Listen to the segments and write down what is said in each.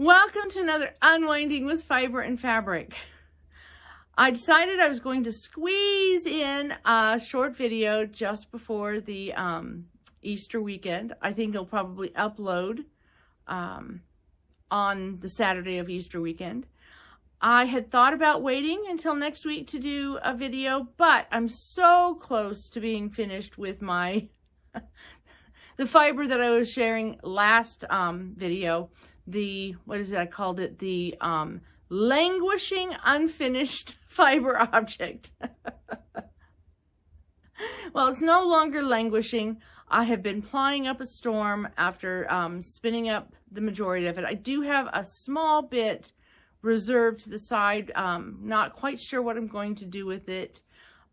Welcome to another Unwinding with Fiber and Fabric. I decided I was going to squeeze in a short video just before the Easter weekend. I think I'll probably upload on the Saturday of Easter weekend. I had thought about waiting until next week to do a video, but I'm so close to being finished with my the fiber that I was sharing last video. I called it the languishing unfinished fiber object. Well, it's no longer languishing. I have been plying up a storm after spinning up the majority of it. I do have a small bit reserved to the side. Not quite sure what I'm going to do with it,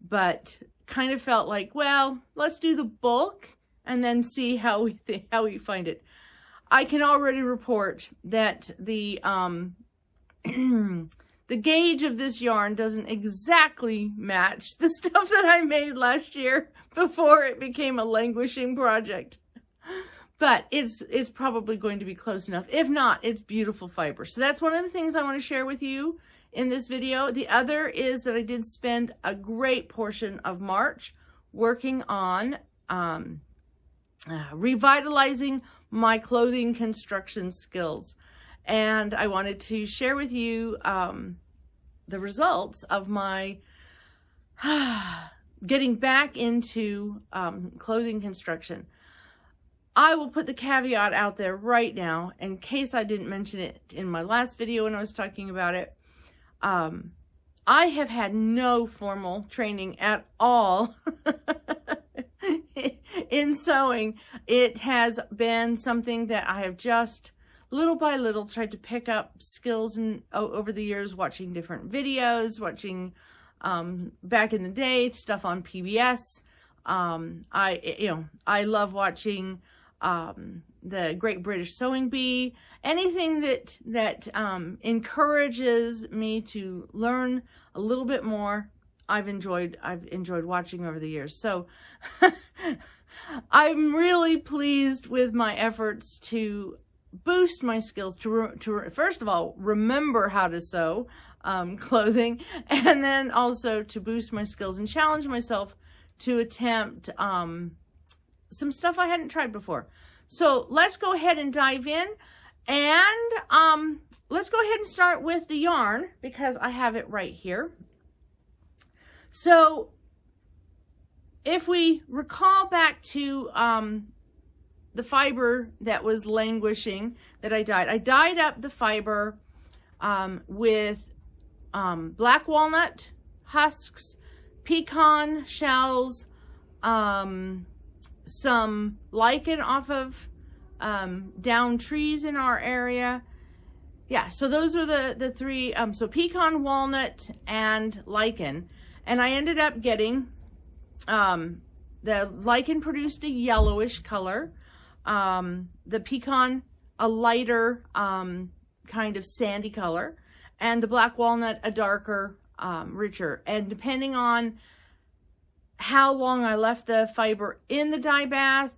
but kind of felt like, well, let's do the bulk and then see how we find it. I can already report that the the gauge of this yarn doesn't exactly match the stuff that I made last year before it became a languishing project. But it's probably going to be close enough. If not, it's beautiful fiber. So that's one of the things I want to share with you in this video. The other is that I did spend a great portion of March working on revitalizing my clothing construction skills. And I wanted to share with you the results of my getting back into clothing construction. I will put the caveat out there right now, in case I didn't mention it in my last video when I was talking about it. I have had no formal training at all in sewing. It has been something that I have just little by little tried to pick up skills over the years, watching different videos, watching back in the day stuff on PBS. I love watching the Great British Sewing Bee, anything that encourages me to learn a little bit more. I've enjoyed watching over the years. So I'm really pleased with my efforts to boost my skills, to first of all, remember how to sew clothing, and then also to boost my skills and challenge myself to attempt some stuff I hadn't tried before. So let's go ahead and dive in, and let's go ahead and start with the yarn, because I have it right here. So if we recall back to the fiber that was languishing that I dyed up the fiber with black walnut husks, pecan shells, some lichen off of down trees in our area. Yeah, so those are the three, so pecan, walnut, and lichen. And I ended up getting, the lichen produced a yellowish color, the pecan a lighter kind of sandy color, and the black walnut a darker, richer. And depending on how long I left the fiber in the dye bath,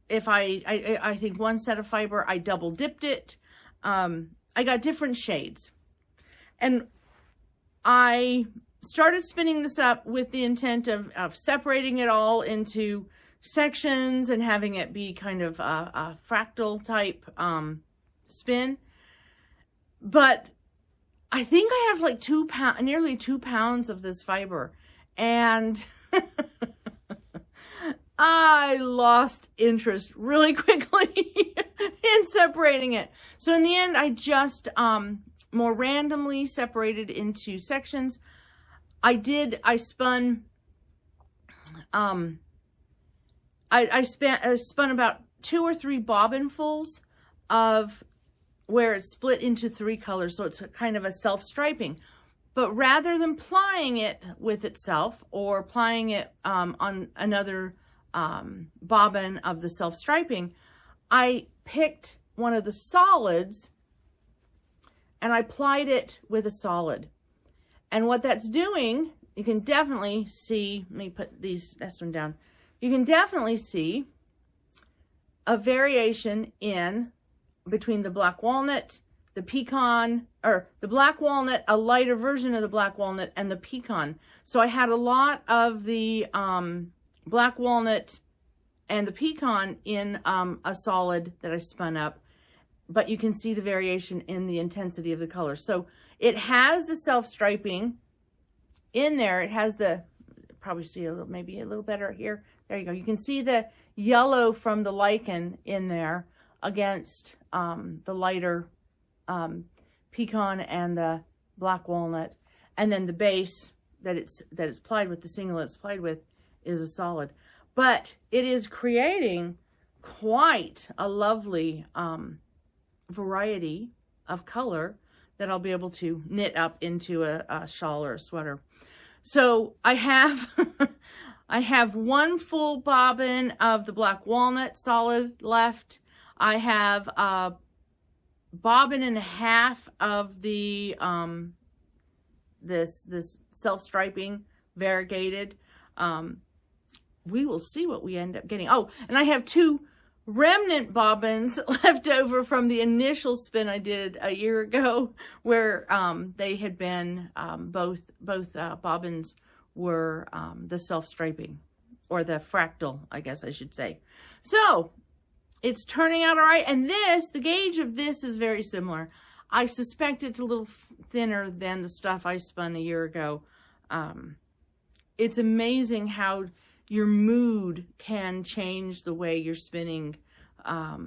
if I think one set of fiber, I double dipped it. I got different shades. And I started spinning this up with the intent of separating it all into sections and having it be kind of a fractal type spin. But I think I have like nearly 2 pounds of this fiber, and I lost interest really quickly in separating it. So in the end, I just more randomly separated into sections. I spun about 2 or 3 bobbinfuls of where it's split into 3 colors, so it's kind of a self-striping. But rather than plying it with itself or plying it on another bobbin of the self-striping, I picked one of the solids and I plied it with a solid. And what that's doing, you can definitely see, let me put this one down. You can definitely see a variation in between the black walnut, the pecan, or the black walnut, a lighter version of the black walnut, and the pecan. So I had a lot of the black walnut and the pecan in a solid that I spun up, but you can see the variation in the intensity of the color. So it has the self-striping in there. It has the, probably see a little, maybe a little better here. There you go. You can see the yellow from the lichen in there against the lighter pecan and the black walnut, and then the base that it's plied with, the single it's plied with, is a solid. But it is creating quite a lovely variety of color that I'll be able to knit up into a shawl or a sweater. So I have I have one full bobbin of the black walnut solid left. I have a bobbin and a half of the this self-striping variegated. We will see what we end up getting. Oh, and I have 2 remnant bobbins left over from the initial spin I did a year ago, where they had been both bobbins were the self-striping, or the fractal, I guess I should say. So it's turning out all right, and the gauge of this is very similar. I suspect it's a little thinner than the stuff I spun a year ago. It's amazing how your mood can change the way you're spinning, how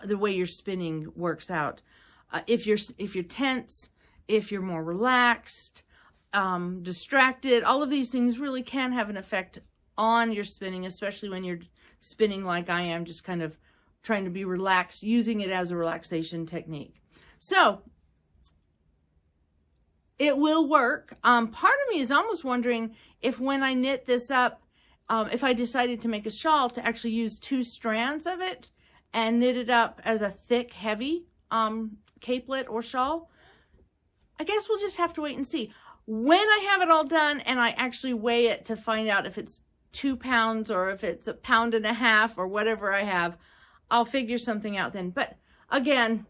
the way your spinning works out. If you're tense, if you're more relaxed, distracted, all of these things really can have an effect on your spinning, especially when you're spinning like I am, just kind of trying to be relaxed, using it as a relaxation technique. So it will work. Part of me is almost wondering if when I knit this up, if I decided to make a shawl, to actually use 2 strands of it and knit it up as a thick, heavy capelet or shawl. I guess we'll just have to wait and see. When I have it all done and I actually weigh it to find out if it's 2 pounds or if it's 1.5 pounds or whatever I have, I'll figure something out then. But again,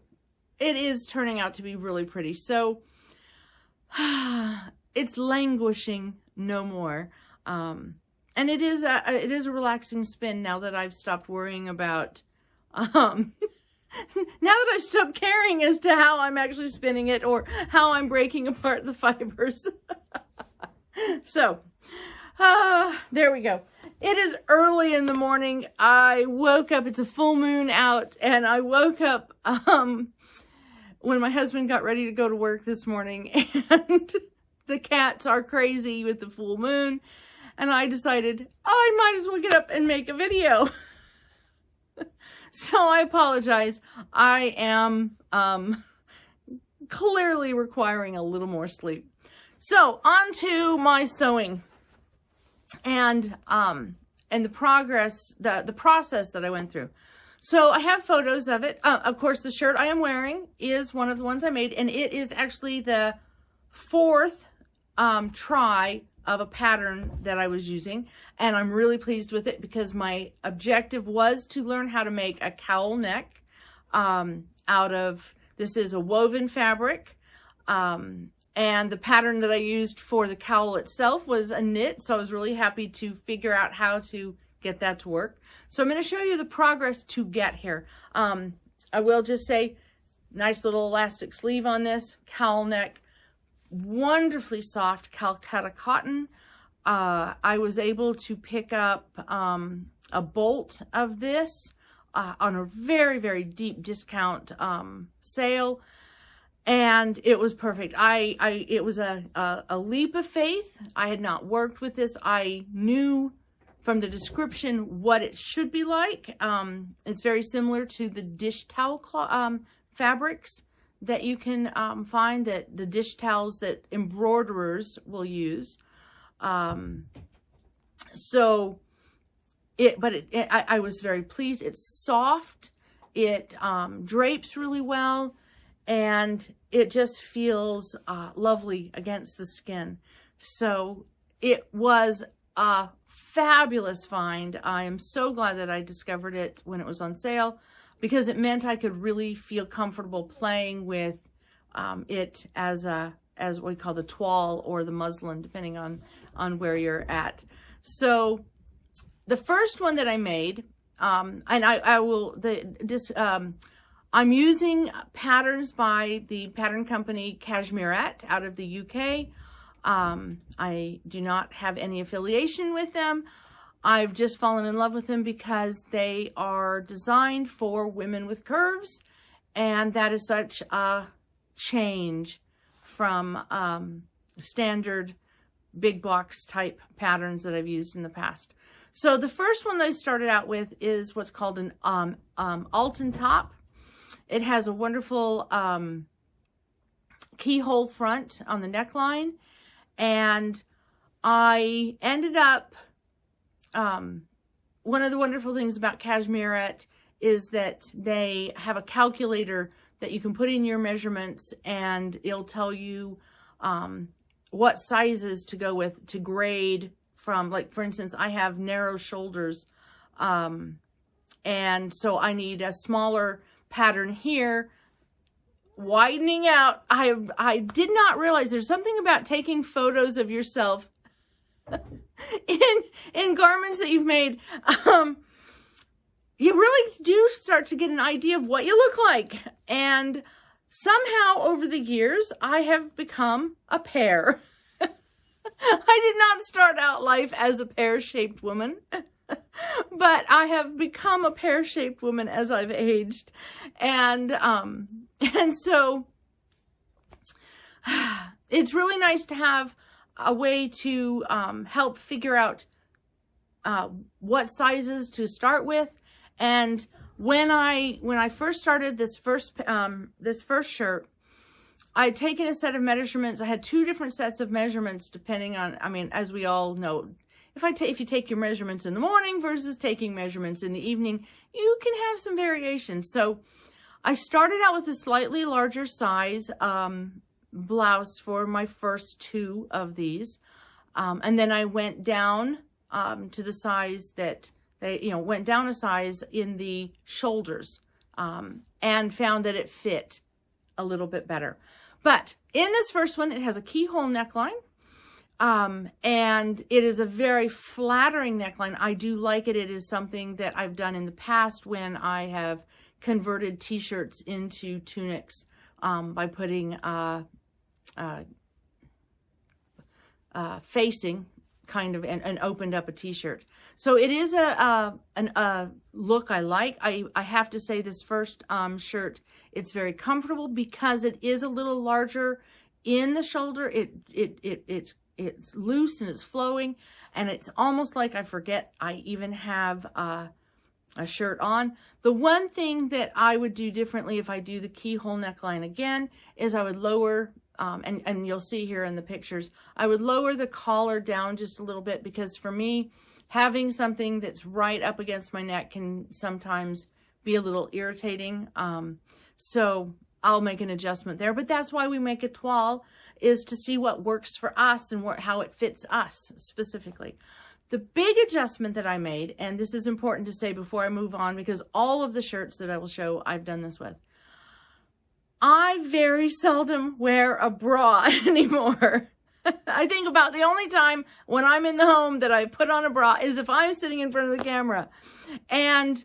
it is turning out to be really pretty. So it's languishing no more. And it is a relaxing spin now that I've stopped worrying about, now that I've stopped caring as to how I'm actually spinning it or how I'm breaking apart the fibers. So, there we go. It is early in the morning. I woke up, it's a full moon out, and I woke up when my husband got ready to go to work this morning, and the cats are crazy with the full moon, and I decided I might as well get up and make a video. So I apologize. I am clearly requiring a little more sleep. So on to my sewing and the process that I went through. So I have photos of it. Of course, the shirt I am wearing is one of the ones I made, and it is actually the 4th try of a pattern that I was using, and I'm really pleased with it because my objective was to learn how to make a cowl neck out of, this is a woven fabric, and the pattern that I used for the cowl itself was a knit, so I was really happy to figure out how to get that to work. So I'm going to show you the progress to get here. I will just say, nice little elastic sleeve on this, cowl neck, wonderfully soft Calcutta cotton. I was able to pick up a bolt of this on a very, very deep discount sale, and it was perfect. It was a leap of faith. I had not worked with this. I knew from the description what it should be like. It's very similar to the dish towel fabrics that you can find, that the dish towels that embroiderers will use. I was very pleased. It's soft, it drapes really well, and it just feels lovely against the skin. So it was a fabulous find. I am so glad that I discovered it when it was on sale. because it meant I could really feel comfortable playing with it as what we call the toile or the muslin, depending on where you're at. So the first one that I made, and I'm using patterns by the pattern company Cashmerette out of the UK. I do not have any affiliation with them. I've just fallen in love with them because they are designed for women with curves, and that is such a change from standard big box type patterns that I've used in the past. So the first one that I started out with is what's called an Alton top. It has a wonderful keyhole front on the neckline, and I ended up, one of the wonderful things about Cashmerette is that they have a calculator that you can put in your measurements, and it'll tell you what sizes to go with to grade from. Like, for instance, I have narrow shoulders, and so I need a smaller pattern here, widening out. I did not realize there's something about taking photos of yourself in garments that you've made. You really do start to get an idea of what you look like. And somehow over the years, I have become a pear. I did not start out life as a pear-shaped woman, but I have become a pear-shaped woman as I've aged. And so it's really nice to have a way to help figure out what sizes to start with. And when I first started this first shirt, I had taken a set of measurements. I had two different sets of measurements depending on, I mean, as we all know, if you take your measurements in the morning versus taking measurements in the evening, you can have some variation. So I started out with a slightly larger size blouse for my first two of these. And then I went down to the size that they, went down a size in the shoulders, and found that it fit a little bit better. But in this first one, it has a keyhole neckline, and it is a very flattering neckline. I do like it. It is something that I've done in the past when I have converted t-shirts into tunics by putting facing kind of and opened up a t-shirt. So it is a look I like. I have to say this first shirt, it's very comfortable because it is a little larger in the shoulder. It's loose and it's flowing, and it's almost like I forget I even have a shirt on. The one thing that I would do differently if I do the keyhole neckline again is I would lower, and you'll see here in the pictures, I would lower the collar down just a little bit, because for me, having something that's right up against my neck can sometimes be a little irritating. So I'll make an adjustment there, but that's why we make a toile, is to see what works for us and how it fits us specifically. The big adjustment that I made, and this is important to say before I move on, because all of the shirts that I will show, I've done this with. I very seldom wear a bra anymore. I think about the only time when I'm in the home that I put on a bra is if I'm sitting in front of the camera. And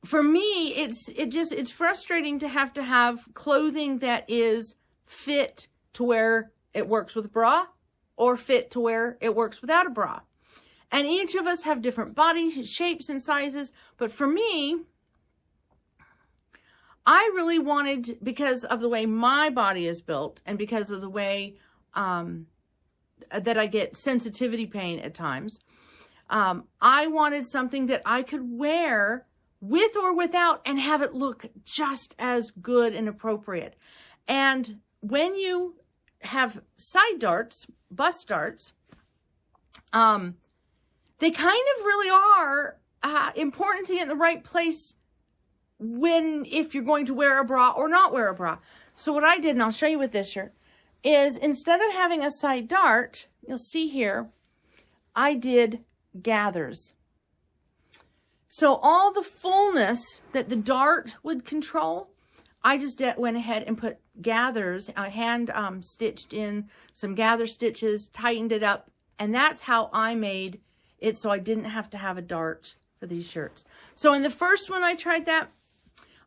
for me, it's frustrating to have clothing that is fit to where it works with a bra, or fit to where it works without a bra. And each of us have different body shapes and sizes. But for me, I really wanted, because of the way my body is built and because of the way that I get sensitivity pain at times, I wanted something that I could wear with or without and have it look just as good and appropriate. And when you have side darts, bust darts, they kind of really are important to get in the right place if you're going to wear a bra or not wear a bra. So what I did, and I'll show you with this shirt, is instead of having a side dart, you'll see here, I did gathers. So all the fullness that the dart would control, I just went ahead and put gathers. I hand stitched in some gather stitches, tightened it up, and that's how I made it so I didn't have to have a dart for these shirts. So in the first one I tried that,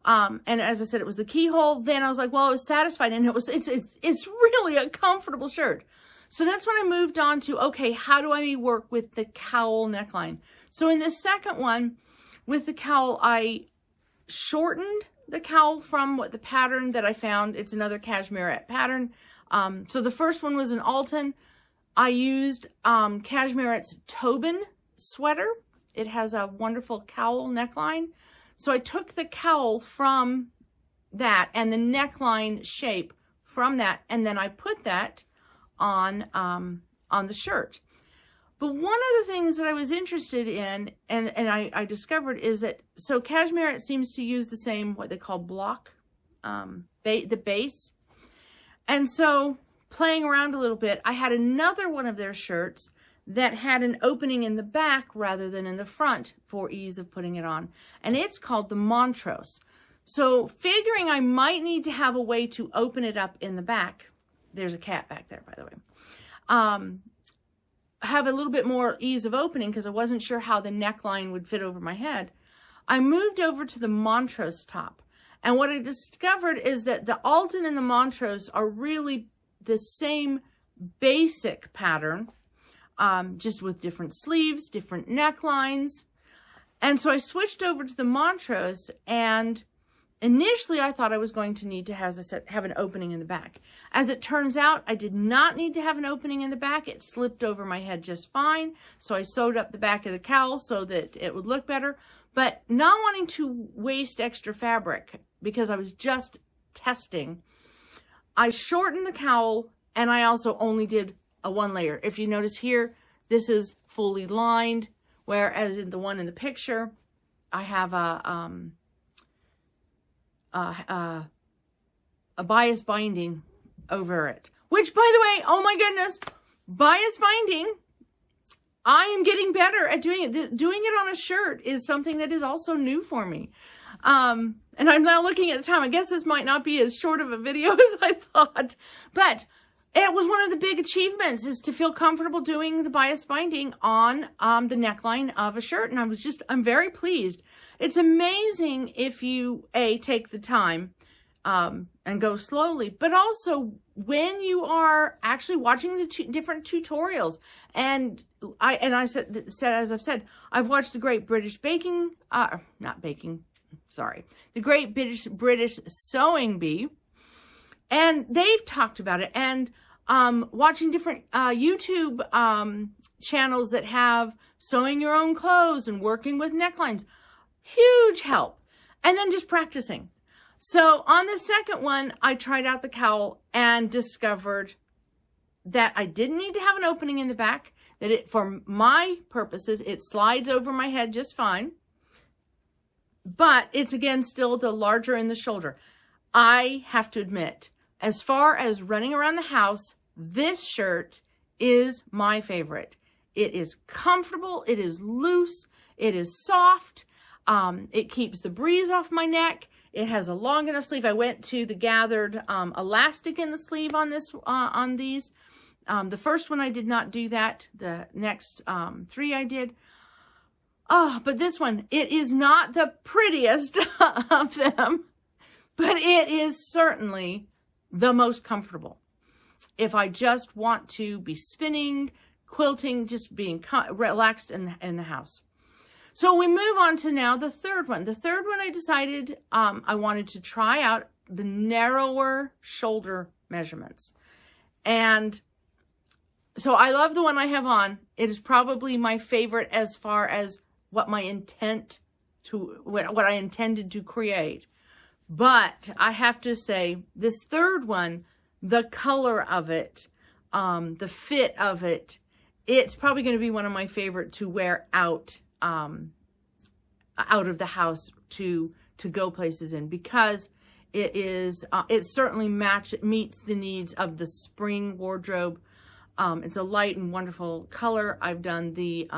and as I said, it was the keyhole. Then I was like, well, I was satisfied, and it's really a comfortable shirt. So that's when I moved on to, okay, how do I work with the cowl neckline? So in the second one, with the cowl, I shortened the cowl from what the pattern that I found. It's another cashmerette pattern. So the first one was an Alton. I used Cashmerette's Tobin sweater. It has a wonderful cowl neckline. So I took the cowl from that and the neckline shape from that, and then I put that on the shirt. But one of the things that I was interested in, and I discovered, is that, so Cashmerette seems to use the same, what they call block, the base. And so playing around a little bit, I had another one of their shirts that had an opening in the back rather than in the front for ease of putting it on. And it's called the Montrose. So figuring I might need to have a way to open it up in the back. There's a cat back there, by the way. Have a little bit more ease of opening because I wasn't sure how the neckline would fit over my head. I moved over to the Montrose top. And what I discovered is that the Alton and the Montrose are really the same basic pattern, just with different sleeves, different necklines. And so I switched over to the Montrose, and initially I thought I was going to need to, as I said, have an opening in the back. As it turns out, I did not need to have an opening in the back. It slipped over my head just fine. So I sewed up the back of the cowl so that it would look better. But not wanting to waste extra fabric, because I was just testing, I shortened the cowl, and I also only did a one layer. If you notice here, this is fully lined, whereas in the one in the picture, I have a bias binding over it. Which, by the way, oh my goodness, bias binding, I am getting better at doing it. Doing it on a shirt is something that is also new for me. And I'm now looking at the time. I guess this might not be as short of a video as I thought, but it was one of the big achievements, is to feel comfortable doing the bias binding on the neckline of a shirt. And I'm very pleased. It's amazing if you, take the time and go slowly, but also when you are actually watching the different tutorials. And I said, as I've said, I've watched the Great British Baking, the Great British Sewing Bee, and they've talked about it, and watching different YouTube channels that have sewing your own clothes and working with necklines. Huge help. And then just practicing. So on the second one, I tried out the cowl and discovered that I didn't need to have an opening in the back, that it, for my purposes, it slides over my head just fine. But it's, again, still the larger in the shoulder. I have to admit, as far as running around the house, this shirt is my favorite. It is comfortable. It is loose. It is soft. It keeps the breeze off my neck. It has a long enough sleeve. I went to the gathered elastic in the sleeve on this on these. The first one I did not do that. The next three I did. Oh, but this one, it is not the prettiest of them, but it is certainly the most comfortable. If I just want to be spinning, quilting, just being relaxed in the house. So we move on to now the third one. The third one, I decided I wanted to try out the narrower shoulder measurements. And so I love the one I have on. It is probably my favorite as far as what I intended to create. But I have to say, this third one, the color of it, the fit of it, it's probably going to be one of my favorite to wear out of the house to go places in, because it is it certainly meets the needs of the spring wardrobe. It's a light and wonderful color. I've done the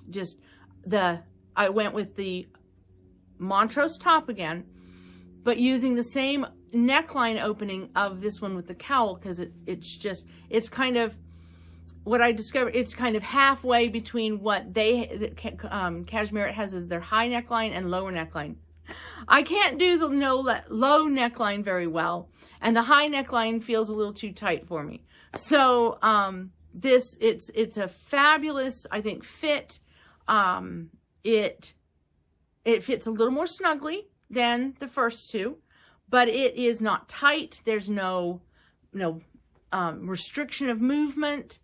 just the I went with the Montrose top again, but using the same neckline opening of this one with the cowl, because it's kind of what I discovered. It's kind of halfway between what Cashmere has as their high neckline and lower neckline. I can't do the low neckline very well, and the high neckline feels a little too tight for me. So it's a fabulous, I think, fit. It fits a little more snugly than the first two, but it is not tight. There's no restriction of movement.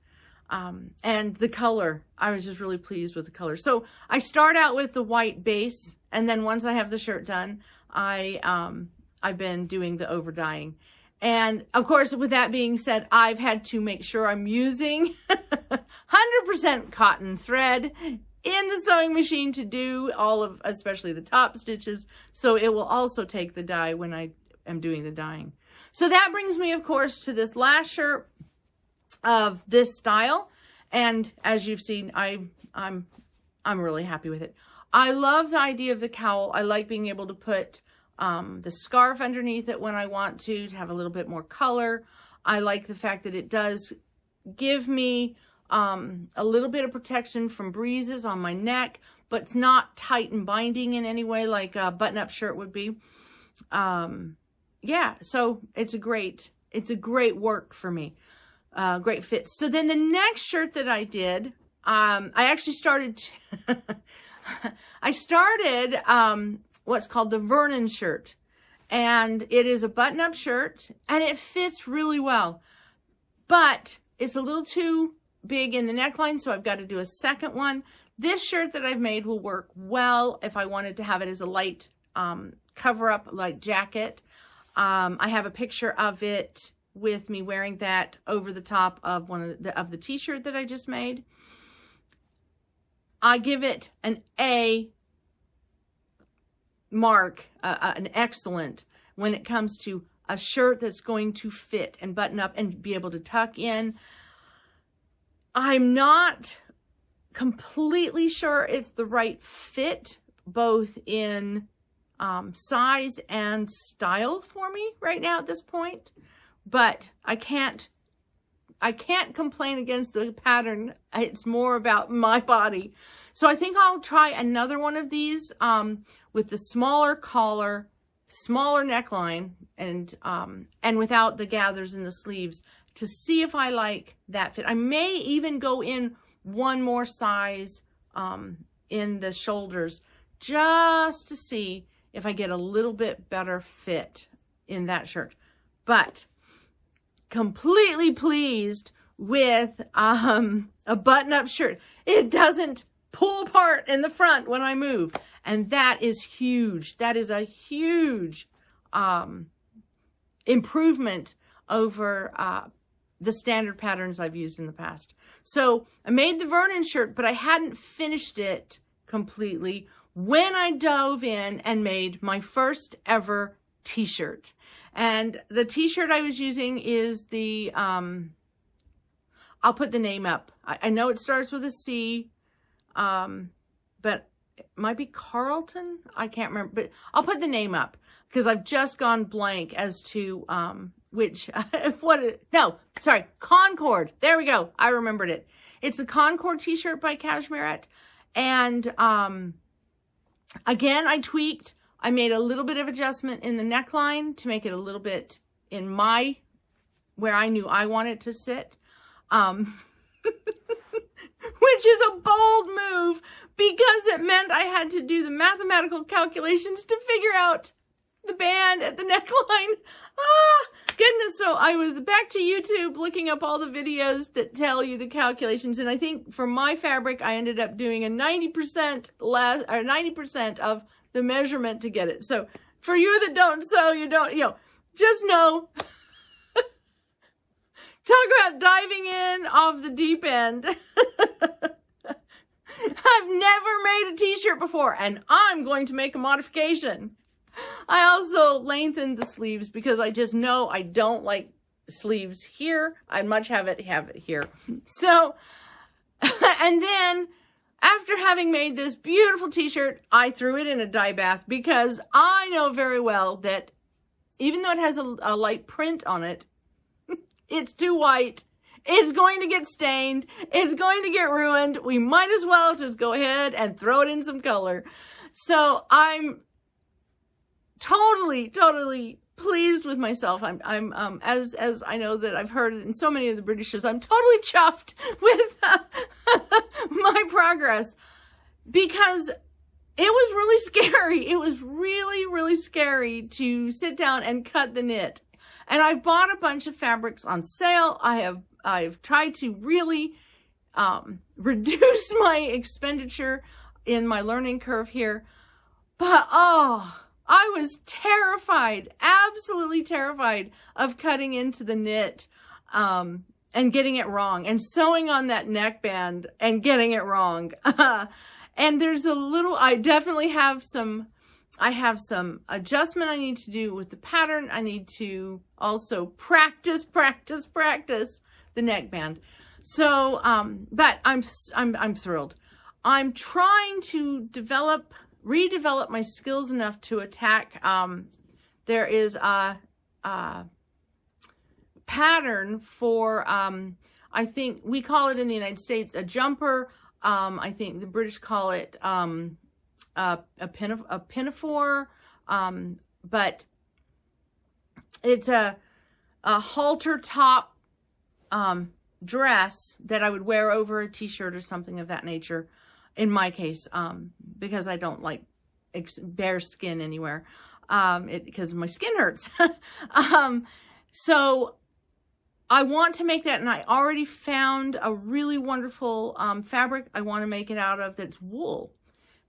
And the color, I was just really pleased with the color. So I start out with the white base, and then once I have the shirt done, I've been doing the over dyeing. And of course, with that being said, I've had to make sure I'm using 100% cotton thread in the sewing machine to do all of, especially the top stitches. So it will also take the dye when I am doing the dyeing. So that brings me, of course, to this last shirt of this style. And as you've seen, I'm really happy with it. I love the idea of the cowl. I like being able to put the scarf underneath it when I want to have a little bit more color. I like the fact that it does give me a little bit of protection from breezes on my neck, but it's not tight and binding in any way like a button-up shirt would be. Yeah, so it's a great work for me. Great fit. So then the next shirt that I did, I actually started, I started what's called the Vernon shirt. And it is a button-up shirt, and it fits really well. But it's a little too big in the neckline, so I've got to do a second one. This shirt that I've made will work well if I wanted to have it as a light cover-up, like jacket. I have a picture of it with me wearing that over the top of one of the t-shirt that I just made. I give it an A mark, an excellent, when it comes to a shirt that's going to fit and button up and be able to tuck in. I'm not completely sure it's the right fit, both in size and style for me right now at this point. But I can't complain against the pattern. It's more about my body. So I think I'll try another one of these with the smaller collar, smaller neckline, and without the gathers in the sleeves, to see if I like that fit. I may even go in one more size in the shoulders just to see if I get a little bit better fit in that shirt. But completely pleased with a button-up shirt. It doesn't pull apart in the front when I move, and that is huge. That is a huge improvement over the standard patterns I've used in the past. So I made the Vernon shirt, but I hadn't finished it completely when I dove in and made my first ever t-shirt. And the t-shirt I was using is the, I'll put the name up. I know it starts with a C, but it might be Carlton. I can't remember, but I'll put the name up because I've just gone blank as to which, Concord. There we go. I remembered it. It's the Concord t-shirt by Cashmere. And again, I tweaked. I made a little bit of adjustment in the neckline to make it a little bit in where I knew I wanted to sit. Which is a bold move because it meant I had to do the mathematical calculations to figure out the band at the neckline. Goodness. So I was back to YouTube looking up all the videos that tell you the calculations. And I think for my fabric, I ended up doing a 90% less, or 90% of the measurement to get it. So for you that don't sew, just know, talk about diving in off the deep end. I've never made a t-shirt before, and I'm going to make a modification. I also lengthened the sleeves because I just know I don't like sleeves here. I'd much have it here. So, and then After having made this beautiful t-shirt, I threw it in a dye bath because I know very well that even though it has a light print on it, it's too white. It's going to get stained. It's going to get ruined. We might as well just go ahead and throw it in some color. So I'm totally pleased with myself. I'm as I know that I've heard it in so many of the British shows, I'm totally chuffed with my progress, because it was really scary. It was really scary to sit down and cut the knit. And I bought a bunch of fabrics on sale. I've tried to really reduce my expenditure in my learning curve here. But I was terrified, absolutely terrified of cutting into the knit and getting it wrong, and sewing on that neckband and getting it wrong. And there's I definitely have some adjustment I need to do with the pattern. I need to also practice the neckband. So, but I'm thrilled. I'm trying to redevelop my skills enough to attack. There is a pattern for, I think we call it in the United States a jumper. I think the British call it a pinafore, but it's a halter top dress that I would wear over a t-shirt or something of that nature. In my case, because I don't like bare skin anywhere, because my skin hurts. So I want to make that, and I already found a really wonderful fabric I want to make it out of that's wool.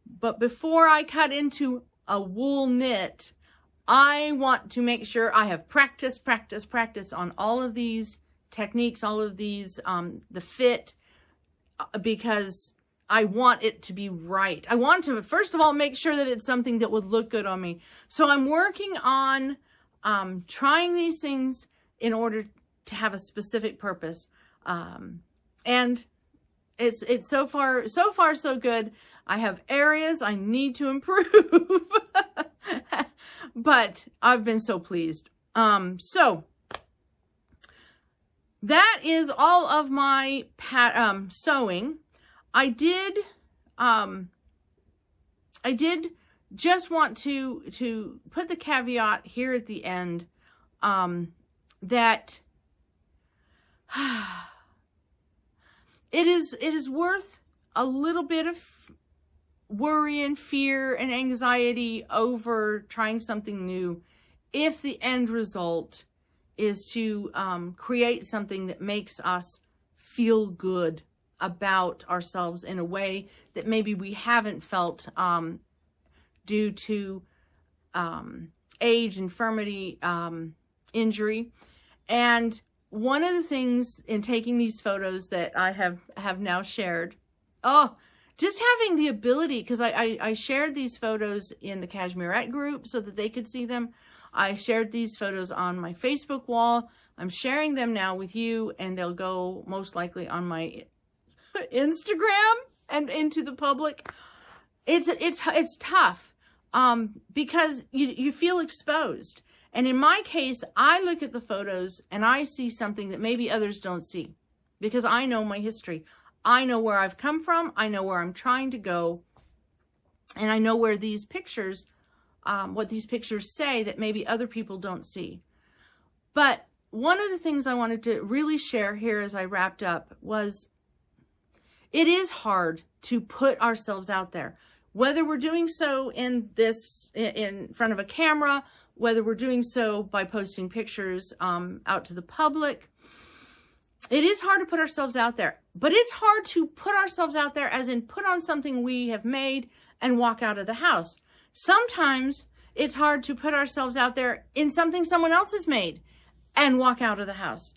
But before I cut into a wool knit, I want to make sure I have practice on all of these techniques, all of these, the fit, because I want it to be right. I want to, first of all, make sure that it's something that would look good on me. So I'm working on trying these things in order to have a specific purpose. And it's so far so good. I have areas I need to improve, but I've been so pleased. So that is all of my sewing. I did just want to put the caveat here at the end, that it is worth a little bit of worry and fear and anxiety over trying something new if the end result is to create something that makes us feel good about ourselves in a way that maybe we haven't felt due to age, infirmity, injury. And one of the things in taking these photos that I have now shared, just having the ability, because I shared these photos in the Cashmerette group so that they could see them. I shared these photos on my Facebook wall. I'm sharing them now with you, and they'll go most likely on my Instagram and into the public. It's tough because you feel exposed. And in my case, I look at the photos and I see something that maybe others don't see, because I know my history. I know where I've come from. I know where I'm trying to go. And I know where these pictures, what these pictures say that maybe other people don't see. But one of the things I wanted to really share here as I wrapped up was, it is hard to put ourselves out there, whether we're doing so in front of a camera, whether we're doing so by posting pictures out to the public. It is hard to put ourselves out there, but it's hard to put ourselves out there as in put on something we have made and walk out of the house. Sometimes it's hard to put ourselves out there in something someone else has made and walk out of the house.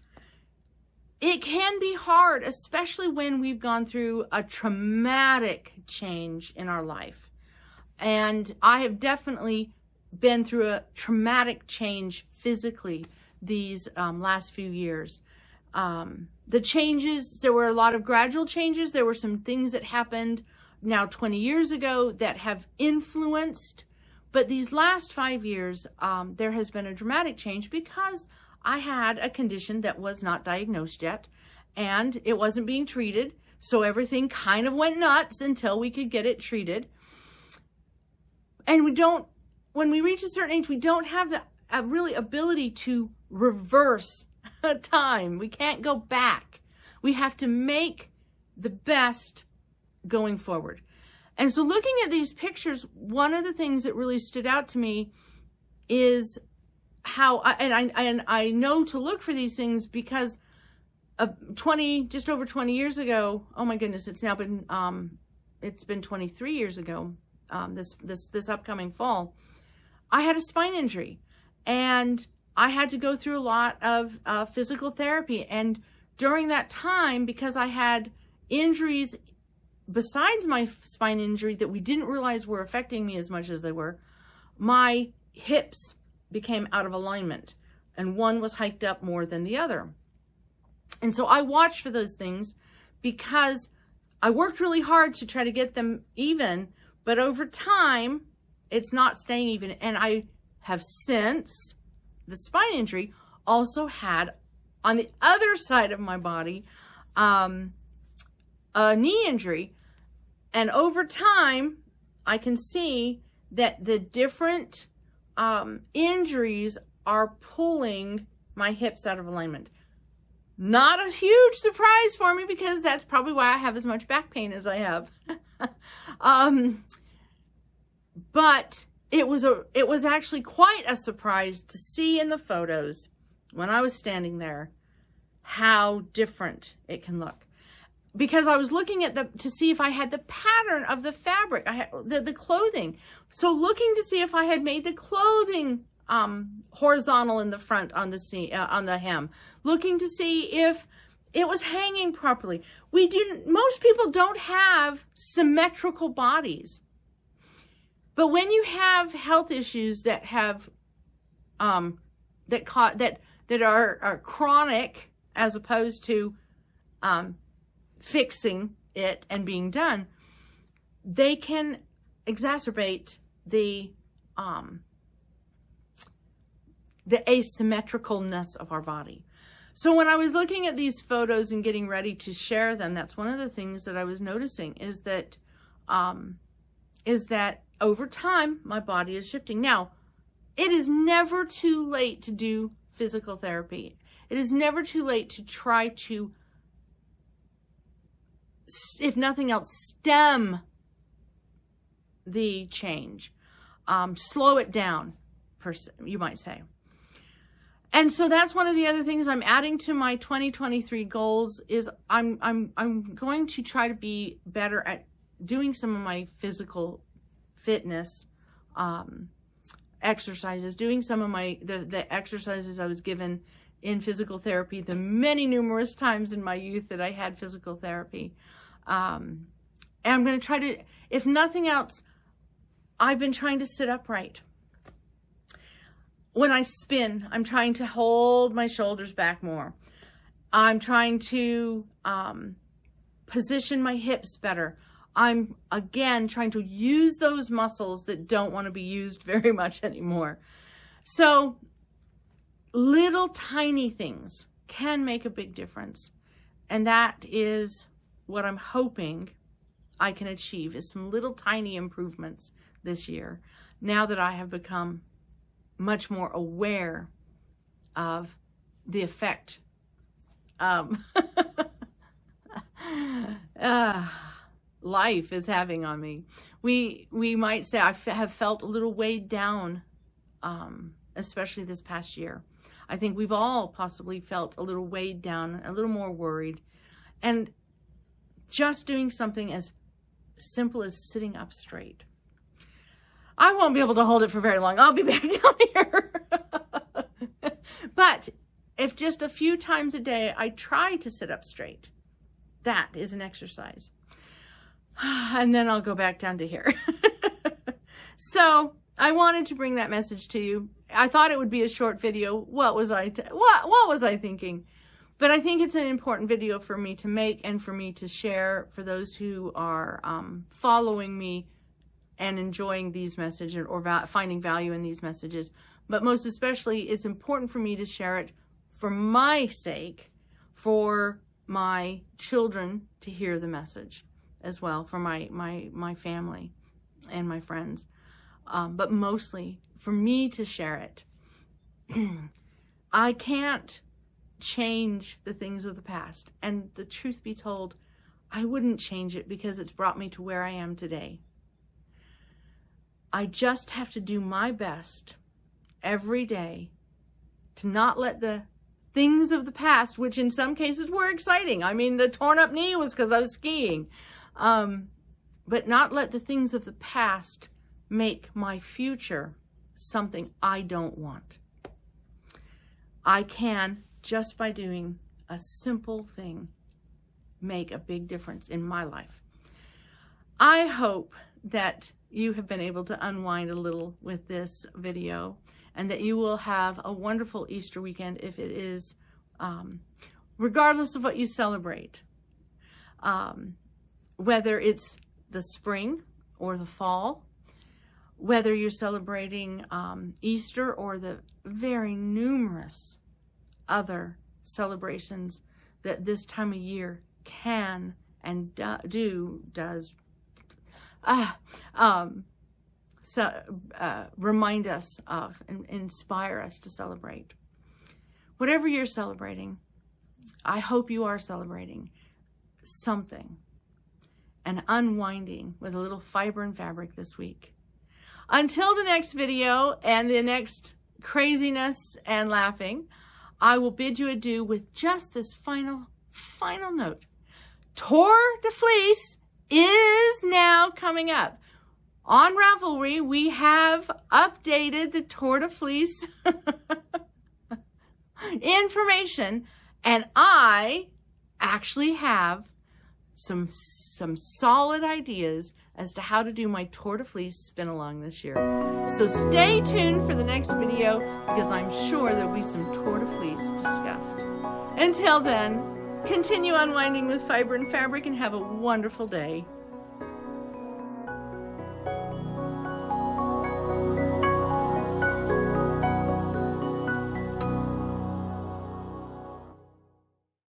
It can be hard, especially when we've gone through a traumatic change in our life. And I have definitely been through a traumatic change physically these last few years. The changes, there were a lot of gradual changes. There were some things that happened now 20 years ago that have influenced. But these last 5 years, there has been a dramatic change because I had a condition that was not diagnosed yet, and it wasn't being treated. So everything kind of went nuts until we could get it treated. And when we reach a certain age, we don't have the really ability to reverse time. We can't go back. We have to make the best going forward. And so looking at these pictures, one of the things that really stood out to me is how, and I know to look for these things because just over 20 years ago, oh my goodness, it's been 23 years ago, this upcoming fall, I had a spine injury, and I had to go through a lot of physical therapy. And during that time, because I had injuries besides my spine injury that we didn't realize were affecting me as much as they were, my hips became out of alignment, and one was hiked up more than the other. And so I watched for those things because I worked really hard to try to get them even, but over time, it's not staying even. And I have, since the spine injury, also had on the other side of my body a knee injury. And over time, I can see that the different injuries are pulling my hips out of alignment. Not a huge surprise for me because that's probably why I have as much back pain as I have. But it was actually quite a surprise to see in the photos when I was standing there how different it can look. Because I was looking at to see if I had the pattern of the fabric, I had the clothing. So looking to see if I had made the clothing horizontal in the front on the hem, looking to see if it was hanging properly. Most people don't have symmetrical bodies. But when you have health issues that have that are chronic as opposed to fixing it and being done, they can exacerbate the asymmetricalness of our body. So when I was looking at these photos and getting ready to share them, that's one of the things that I was noticing is that over time my body is shifting. Now, it is never too late to do physical therapy. It is never too late to try to, if nothing else, stem the change, slow it down, you might say. And so that's one of the other things I'm adding to my 2023 goals is I'm going to try to be better at doing some of my physical fitness exercises, doing some of the exercises I was given in physical therapy, the many numerous times in my youth that I had physical therapy. And I'm going to try to, if nothing else, I've been trying to sit upright. When I spin, I'm trying to hold my shoulders back more. I'm trying to position my hips better. I'm, again, trying to use those muscles that don't want to be used very much anymore. So little tiny things can make a big difference. And that is what I'm hoping I can achieve, is some little tiny improvements this year, now that I have become much more aware of the effect life is having on me. We might say I have felt a little weighed down, especially this past year. I think we've all possibly felt a little weighed down, a little more worried. And just doing something as simple as sitting up straight. I won't be able to hold it for very long. I'll be back down here. But if just a few times a day I try to sit up straight, that is an exercise. And then I'll go back down to here. So I wanted to bring that message to you. I thought it would be a short video. What was I thinking? But I think it's an important video for me to make and for me to share for those who are following me and enjoying these messages or finding value in these messages. But most especially, it's important for me to share it for my sake, for my children to hear the message as well, for my family and my friends. But mostly for me to share it. I can't change the things of the past. And the truth be told, I wouldn't change it because it's brought me to where I am today. I just have to do my best every day to not let the things of the past, which in some cases were exciting. I mean, the torn up knee was because I was skiing. But not let the things of the past make my future something I don't want. I can, just by doing a simple thing, make a big difference in my life. I hope that you have been able to unwind a little with this video and that you will have a wonderful Easter weekend if it is, regardless of what you celebrate. Whether it's the spring or the fall, whether you're celebrating Easter or the very numerous other celebrations that this time of year can and does remind us of and inspire us to celebrate. Whatever you're celebrating, I hope you are celebrating something and unwinding with a little fiber and fabric this week. Until the next video and the next craziness and laughing, I will bid you adieu with just this final note. Tour de Fleece is now coming up. On Ravelry, we have updated the Tour de Fleece information, and I actually have some solid ideas as to how to do my Tour de Fleece spin along this year. So stay tuned for the next video because I'm sure there'll be some Tour de Fleece discussed. Until then, continue unwinding with fiber and fabric and have a wonderful day.